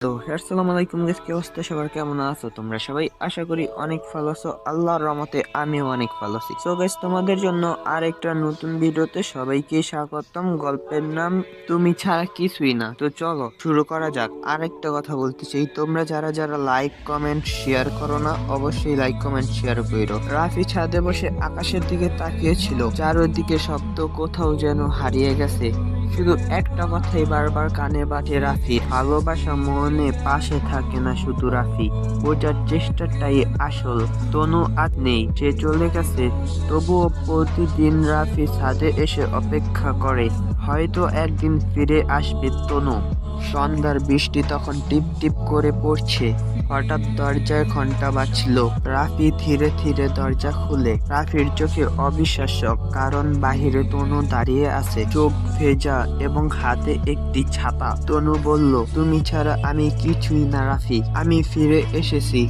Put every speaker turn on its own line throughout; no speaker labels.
তো আসসালামু আলাইকুম গাইস, কি অবস্থা সবার? কেমন আছো তোমরা সবাই? আশা করি অনেক ভালো আছো। আল্লাহর রহমতে আমিও অনেক ভালো আছি। সো গাইস, তোমাদের জন্য আরেকটা নতুন ভিডিওতে সবাইকে স্বাগতম। গল্পের নাম তুমি ছাড়া কিছুই না। তো চলো শুরু করা যাক। আরেকটা কথা বলতে চাই, তোমরা যারা যারা লাইক কমেন্ট শেয়ার করো না, অবশ্যই লাইক কমেন্ট শেয়ার করো। রাফি ছাদে বসে আকাশের দিকে তাকিয়েছিল। চারদিকে শব্দ কোথাও যেন হারিয়ে গেছে। শুধু একটা কথাই বারবার কানে বাজে রাফি, ভালোবাসা মনে পাশে থাকে না শুধু রাফি, বোঝার চেষ্টাটাই আসল। তনু আজ নেই, সে চলে গেছে, তবুও প্রতিদিন রাফি ছাদে এসে অপেক্ষা করে, হয়তো একদিন ফিরে আসবে তনু। সন্ধ্যার বৃষ্টি তখন টিপ টিপ করে পড়ছে। হঠাৎ দরজায় ঘন্টা বাজল। রাফি ধীরে ধীরে দরজা খুলে। রাফির চোখে অবিশ্বাস্য, কারণ বাহিরে তনু দাঁড়িয়ে আছে, চোখ ভেজা এবং হাতে একটি ছাতা। তনু বলল, তুমি ছাড়া আমি কিছুই না রাফি, আমি ফিরে এসেছি।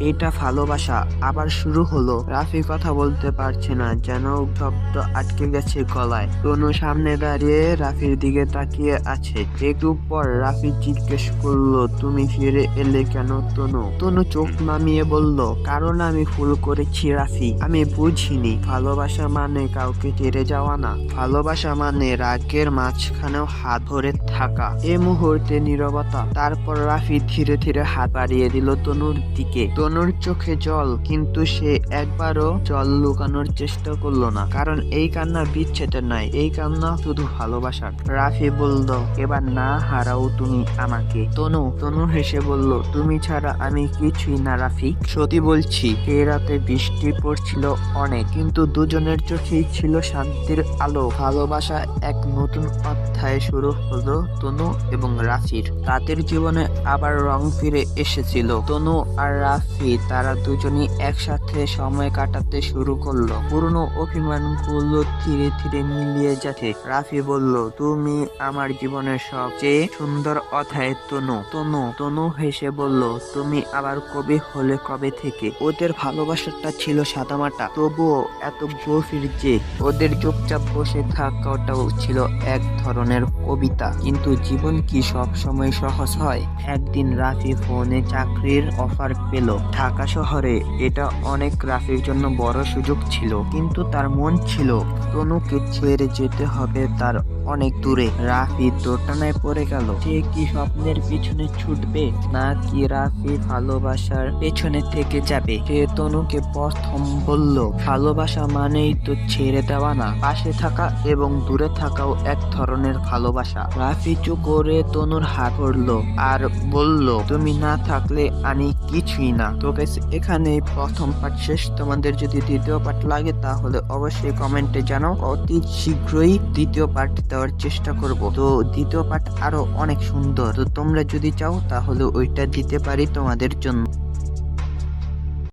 এটা ভালোবাসা আবার শুরু হলো। রাফি কথা বলতে পারছে না, যেন শব্দ আটকে গেছে গলায়। তনু সামনে দাঁড়িয়ে রাফির দিকে তাকিয়ে আছে। একটু পর রাফি জিজ্ঞেস করলো, তুমি ফিরে এলে কেন তনু? তনু চোখ নামিয়ে বলল, কারণ আমি ভুল করেছি রাফি, আমি বুঝিনি ভালোবাসা মানে কাউকে ছেড়ে যাওয়া না, ভালোবাসা মানে রাগের মাঝখানেও হাত ধরে থাকা। এ মুহূর্তে নীরবতা। তারপর রাফি ধীরে ধীরে হাত বাড়িয়ে দিল তনুর দিকে। তনুর চোখে জল, কিন্তু সে একবারও জল লুকানোর চেষ্টা করলো না, কারণ এই কান্না বিচ্ছেদের নয়, এই কান্না শুধু ভালোবাসার। রাফি বলল, এবার না হারাও তুমি আমাকে। তনু হেসে বলল, তুমি ছাড়া আমি কিছুই না রাফি, সত্যি বলছি। এই রাতে বৃষ্টি পড়ছিল অনেক, কিন্তু দুজনের চোখেই ছিল শান্তির আলো। ভালোবাসা এক নতুন অধ্যায় শুরু হলো তনু এবং রাফির। তাদের জীবনে আবার রং ফিরে এসেছিল। তনু আর রাফি, তারা দুজনই একসাথে সময় কাটাতে শুরু করলো। পুরনো অভিমানগুলো ধীরে ধীরে মিলিয়ে যাচ্ছে। রাফি বলল, তুমি আমার জীবনের সবচেয়ে সুন্দর অধ্যায় তনু হেসে বলল, তুমি আবার কবি হলে কবে থেকে? ওদের ভালোবাসাটা ছিল সাদামাটা, তবুও এত গভীর যে ওদের চুপচাপ বসে থাকাটাও ছিল এক ধরনের কবিতা। কিন্তু জীবন কি সব সময় সহজ হয়? একদিন রাফি ফোনে চাকরির অফার পেল ঢাকা শহরে। এটা অনেক রাফির জন্য বড় সুযোগ ছিল, কিন্তু তার মন ছিল তনুকে ছেড়ে যেতে হবে তার অনেক দূরে। রাফি দোটানায় পড়ে গেল। সে কি স্বপ্নের পিছনে ছুটবে, না কি রাফি ভালোবাসার পেছনে থেকে যাবে? সে তনুকে প্রথম বলল, ভালোবাসা মানেই তো ছেড়ে দেওয়া না, পাশে থাকা এবং দূরে থাকাও এক ধরনের ভালোবাসা। রাফি চুপ করে তনুর হাত ধরলো আর বলল, তুমি না থাকলে আমি কিছুই না। তো গাইস, এখানে প্রথম পার্ট শেষ। তোমাদের যদি দ্বিতীয় পার্ট লাগে তাহলে অবশ্যই কমেন্টে জানাও, অতি শীঘ্রই দ্বিতীয় পার্ট দেওয়ার চেষ্টা করব। তো দ্বিতীয় পার্ট আরো অনেক সুন্দর, তো তোমরা যদি চাও তাহলে ওইটা দিতে পারি তোমাদের জন্য।